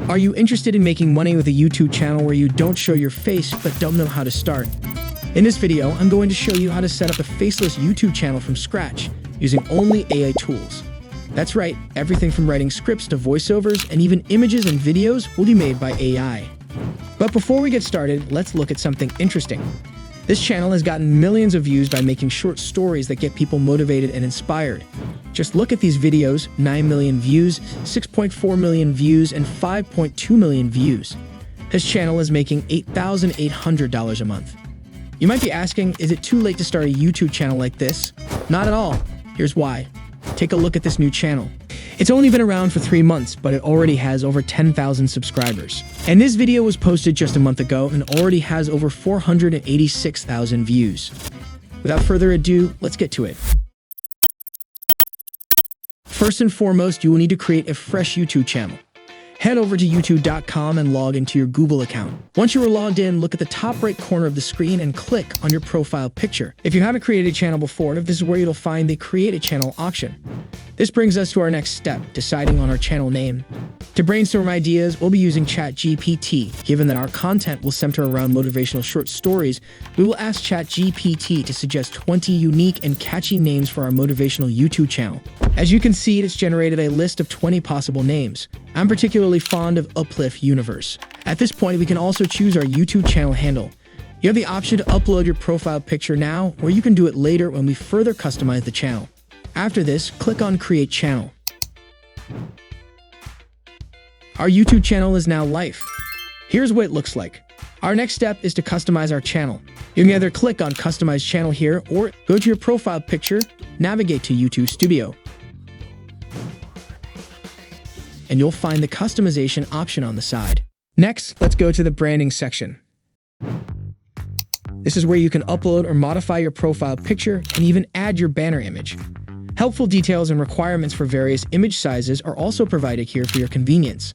Are you interested in making money with a YouTube channel where you don't show your face but don't know how to start? In this video, I'm going to show you how to set up a faceless YouTube channel from scratch using only AI tools. That's right, everything from writing scripts to voiceovers and even images and videos will be made by AI. But before we get started, let's look at something interesting. This channel has gotten millions of views by making short stories that get people motivated and inspired. Just look at these videos: 9 million views, 6.4 million views, and 5.2 million views. This channel is making $8,800 a month. You might be asking, is it too late to start a YouTube channel like this? Not at all. Here's why. Take a look at this new channel. It's only been around for 3 months, but it already has over 10,000 subscribers. And this video was posted just a month ago and already has over 486,000 views. Without further ado, let's get to it. First and foremost, you will need to create a fresh YouTube channel. Head over to youtube.com and log into your Google account. Once you are logged in, look at the top right corner of the screen and click on your profile picture. If you haven't created a channel before, this is where you'll find the Create a Channel option. This brings us to our next step, deciding on our channel name. To brainstorm ideas, we'll be using ChatGPT. Given that our content will center around motivational short stories, we will ask ChatGPT to suggest 20 unique and catchy names for our motivational YouTube channel. As you can see, it's generated a list of 20 possible names. I'm particularly fond of Uplift Universe. At this point, we can also choose our YouTube channel handle. You have the option to upload your profile picture now, or you can do it later when we further customize the channel. After this, click on Create Channel. Our YouTube channel is now live. Here's what it looks like. Our next step is to customize our channel. You can either click on Customize Channel here, or go to your profile picture, navigate to YouTube Studio, and you'll find the customization option on the side. Next, let's go to the branding section. This is where you can upload or modify your profile picture and even add your banner image. Helpful details and requirements for various image sizes are also provided here for your convenience.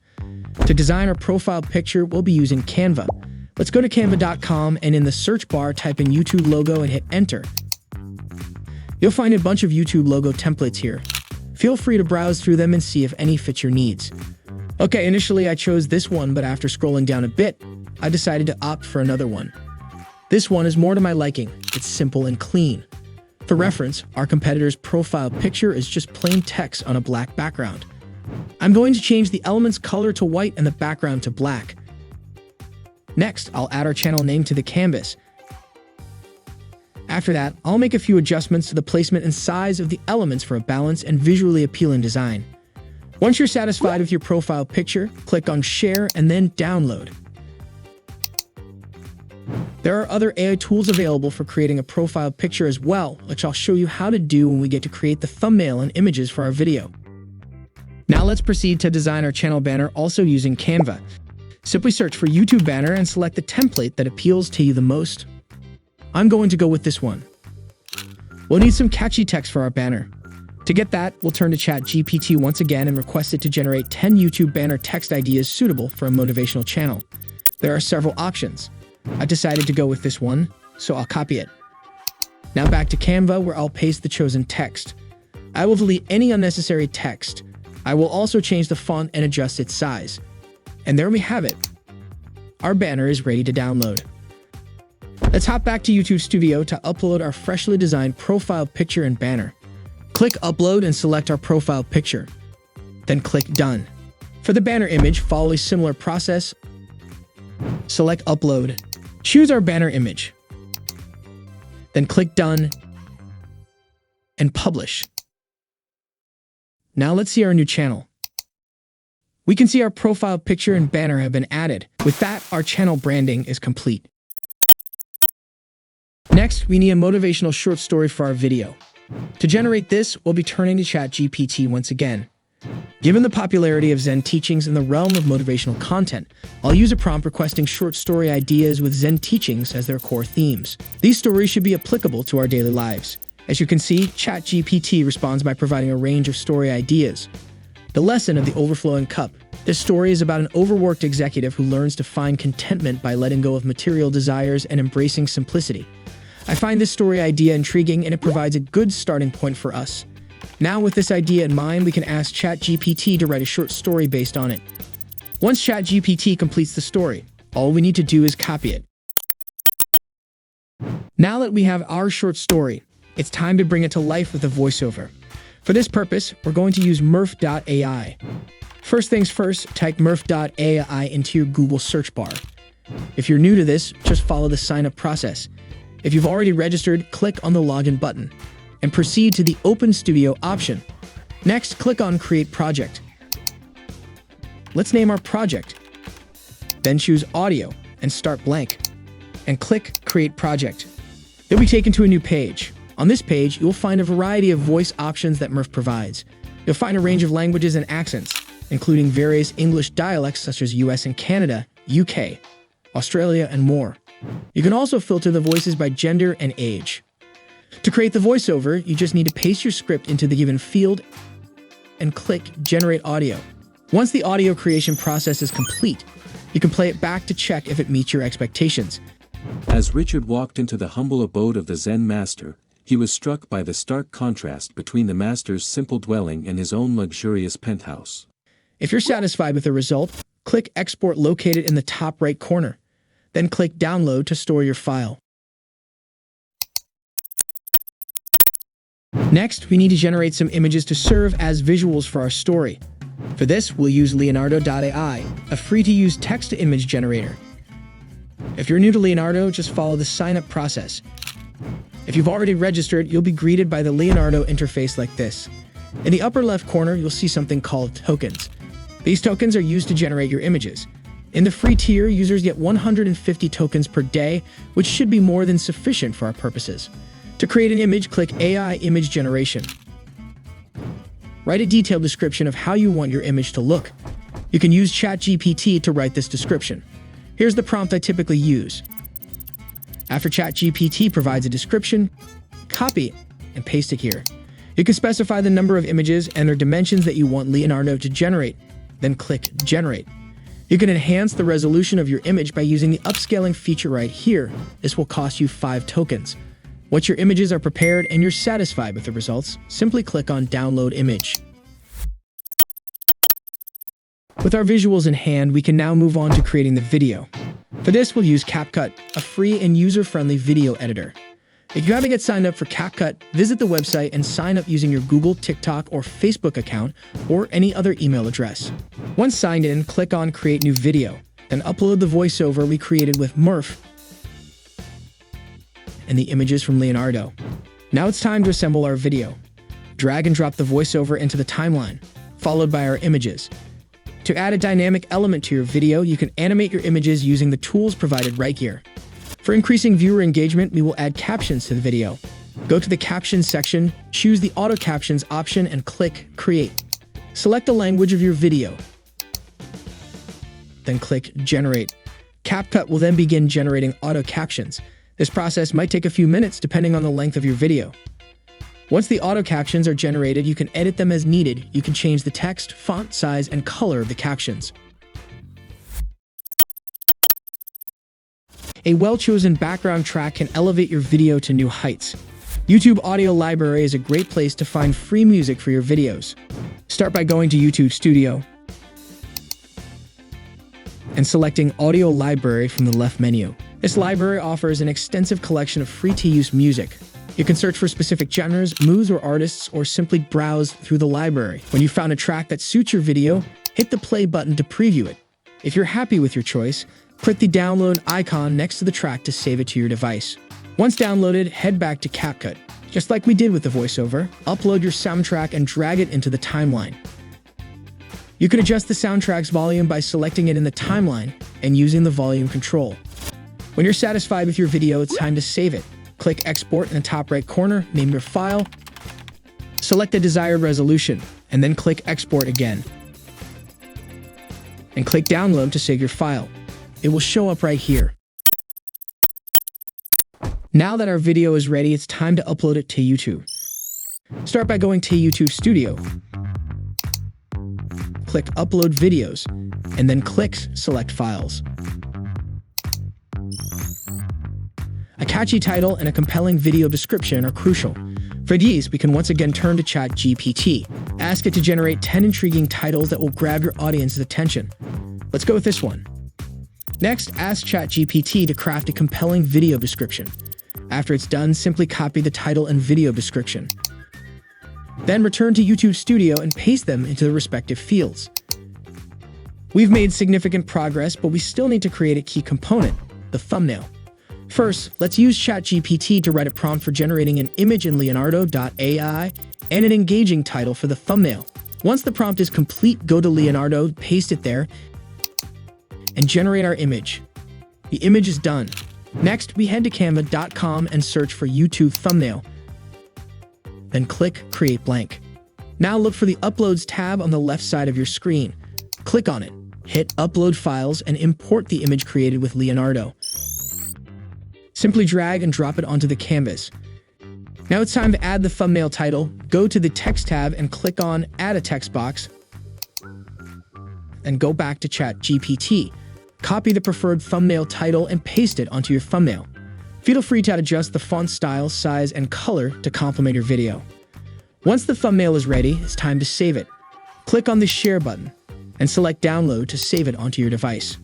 To design our profile picture, we'll be using Canva. Let's go to canva.com and in the search bar, type in YouTube logo and hit enter. You'll find a bunch of YouTube logo templates here. Feel free to browse through them and see if any fit your needs. Okay, initially I chose this one, but after scrolling down a bit, I decided to opt for another one. This one is more to my liking. It's simple and clean. For reference, our competitor's profile picture is just plain text on a black background. I'm going to change the element's color to white and the background to black. Next, I'll add our channel name to the canvas. After that, I'll make a few adjustments to the placement and size of the elements for a balanced and visually appealing design. Once you're satisfied with your profile picture, click on Share and then Download. There are other AI tools available for creating a profile picture as well, which I'll show you how to do when we get to create the thumbnail and images for our video. Now let's proceed to design our channel banner also using Canva. Simply search for YouTube banner and select the template that appeals to you the most. I'm going to go with this one. We'll need some catchy text for our banner. To get that, we'll turn to ChatGPT once again and request it to generate 10 YouTube banner text ideas suitable for a motivational channel. There are several options. I decided to go with this one, so I'll copy it. Now back to Canva, where I'll paste the chosen text. I will delete any unnecessary text. I will also change the font and adjust its size. And there we have it. Our banner is ready to download. Let's hop back to YouTube Studio to upload our freshly designed profile picture and banner. Click Upload and select our profile picture. Then click Done. For the banner image, follow a similar process. Select Upload. Choose our banner image. Then click Done and Publish. Now let's see our new channel. We can see our profile picture and banner have been added. With that, our channel branding is complete. Next, we need a motivational short story for our video. To generate this, we'll be turning to ChatGPT once again. Given the popularity of Zen teachings in the realm of motivational content, I'll use a prompt requesting short story ideas with Zen teachings as their core themes. These stories should be applicable to our daily lives. As you can see, ChatGPT responds by providing a range of story ideas. The lesson of the overflowing cup. This story is about an overworked executive who learns to find contentment by letting go of material desires and embracing simplicity. I find this story idea intriguing and it provides a good starting point for us. Now with this idea in mind, we can ask ChatGPT to write a short story based on it. Once ChatGPT completes the story, all we need to do is copy it. Now that we have our short story, it's time to bring it to life with a voiceover. For this purpose, we're going to use murph.ai. First things first, type murph.ai into your Google search bar. If you're new to this, just follow the sign-up process. If you've already registered, click on the login button and proceed to the Open Studio option. Next, click on Create Project. Let's name our project. Then choose Audio and Start Blank, and click Create Project. You'll be taken to a new page. On this page, you'll find a variety of voice options that Murph provides. You'll find a range of languages and accents, including various English dialects such as US and Canada, UK, Australia, and more. You can also filter the voices by gender and age. To create the voiceover, you just need to paste your script into the given field and click Generate Audio. Once the audio creation process is complete, you can play it back to check if it meets your expectations. As Richard walked into the humble abode of the Zen master, he was struck by the stark contrast between the master's simple dwelling and his own luxurious penthouse. If you're satisfied with the result, click Export located in the top right corner. Then click Download to store your file. Next, we need to generate some images to serve as visuals for our story. For this, we'll use Leonardo.ai, a free-to-use text-to-image generator. If you're new to Leonardo, just follow the sign-up process. If you've already registered, you'll be greeted by the Leonardo interface like this. In the upper left corner, you'll see something called tokens. These tokens are used to generate your images. In the free tier, users get 150 tokens per day, which should be more than sufficient for our purposes. To create an image, click AI Image Generation. Write a detailed description of how you want your image to look. You can use ChatGPT to write this description. Here's the prompt I typically use. After ChatGPT provides a description, copy it and paste it here. You can specify the number of images and their dimensions that you want Leonardo to generate, then click Generate. You can enhance the resolution of your image by using the upscaling feature right here. This will cost you 5 tokens. Once your images are prepared and you're satisfied with the results, simply click on Download Image. With our visuals in hand, we can now move on to creating the video. For this, we'll use CapCut, a free and user-friendly video editor. If you haven't yet signed up for CapCut, visit the website and sign up using your Google, TikTok, or Facebook account, or any other email address. Once signed in, click on Create New Video, then upload the voiceover we created with Murph and the images from Leonardo. Now it's time to assemble our video. Drag and drop the voiceover into the timeline, followed by our images. To add a dynamic element to your video, you can animate your images using the tools provided right here. For increasing viewer engagement, we will add captions to the video. Go to the Captions section, choose the Auto Captions option, and click Create. Select the language of your video, then click Generate. CapCut will then begin generating auto captions. This process might take a few minutes depending on the length of your video. Once the auto captions are generated, you can edit them as needed. You can change the text, font size, and color of the captions. A well-chosen background track can elevate your video to new heights. YouTube Audio Library is a great place to find free music for your videos. Start by going to YouTube Studio and selecting Audio Library from the left menu. This library offers an extensive collection of free-to-use music. You can search for specific genres, moods, or artists, or simply browse through the library. When you found a track that suits your video, hit the play button to preview it. If you're happy with your choice, click the download icon next to the track to save it to your device. Once downloaded, head back to CapCut. Just like we did with the voiceover, upload your soundtrack and drag it into the timeline. You can adjust the soundtrack's volume by selecting it in the timeline and using the volume control. When you're satisfied with your video, it's time to save it. Click Export in the top right corner, name your file, select the desired resolution, and then click Export again. And click Download to save your file. It will show up right here. Now that our video is ready, it's time to upload it to YouTube. Start by going to YouTube Studio. Click Upload Videos, and then click Select Files. A catchy title and a compelling video description are crucial. For these, we can once again turn to ChatGPT. Ask it to generate 10 intriguing titles that will grab your audience's attention. Let's go with this one. Next, ask ChatGPT to craft a compelling video description. After it's done, simply copy the title and video description. Then return to YouTube Studio and paste them into the respective fields. We've made significant progress, but we still need to create a key component, the thumbnail. First, let's use ChatGPT to write a prompt for generating an image in Leonardo.ai and an engaging title for the thumbnail. Once the prompt is complete, go to Leonardo, paste it there, and generate our image. The image is done. Next, we head to canva.com and search for YouTube thumbnail. Then click Create Blank. Now look for the Uploads tab on the left side of your screen. Click on it, hit Upload Files, and import the image created with Leonardo. Simply drag and drop it onto the canvas. Now it's time to add the thumbnail title. Go to the Text tab and click on Add a Text Box. And go back to ChatGPT. Copy the preferred thumbnail title and paste it onto your thumbnail. Feel free to adjust the font style, size, and color to complement your video. Once the thumbnail is ready, it's time to save it. Click on the Share button and select Download to save it onto your device.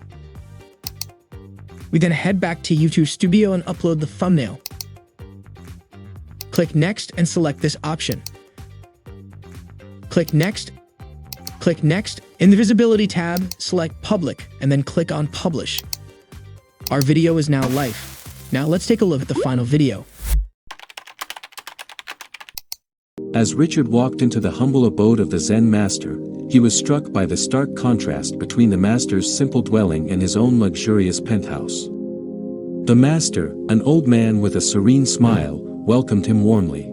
We then head back to YouTube Studio and upload the thumbnail. Click Next and select this option. Click Next. Click Next. In the Visibility tab, select Public and then click on Publish. Our video is now live. Now let's take a look at the final video. As Richard walked into the humble abode of the Zen master, he was struck by the stark contrast between the master's simple dwelling and his own luxurious penthouse. The master, an old man with a serene smile, welcomed him warmly.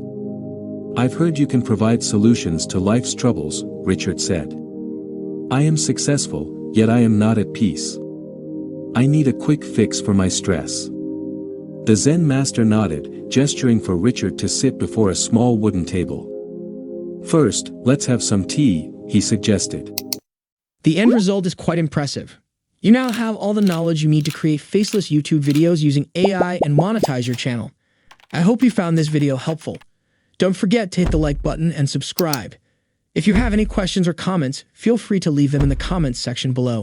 "I've heard you can provide solutions to life's troubles," Richard said. "I am successful, yet I am not at peace. I need a quick fix for my stress." The Zen master nodded, gesturing for Richard to sit before a small wooden table. "First, let's have some tea," he suggested. The end result is quite impressive. You now have all the knowledge you need to create faceless YouTube videos using AI and monetize your channel. I hope you found this video helpful. Don't forget to hit the like button and subscribe. If you have any questions or comments, feel free to leave them in the comments section below.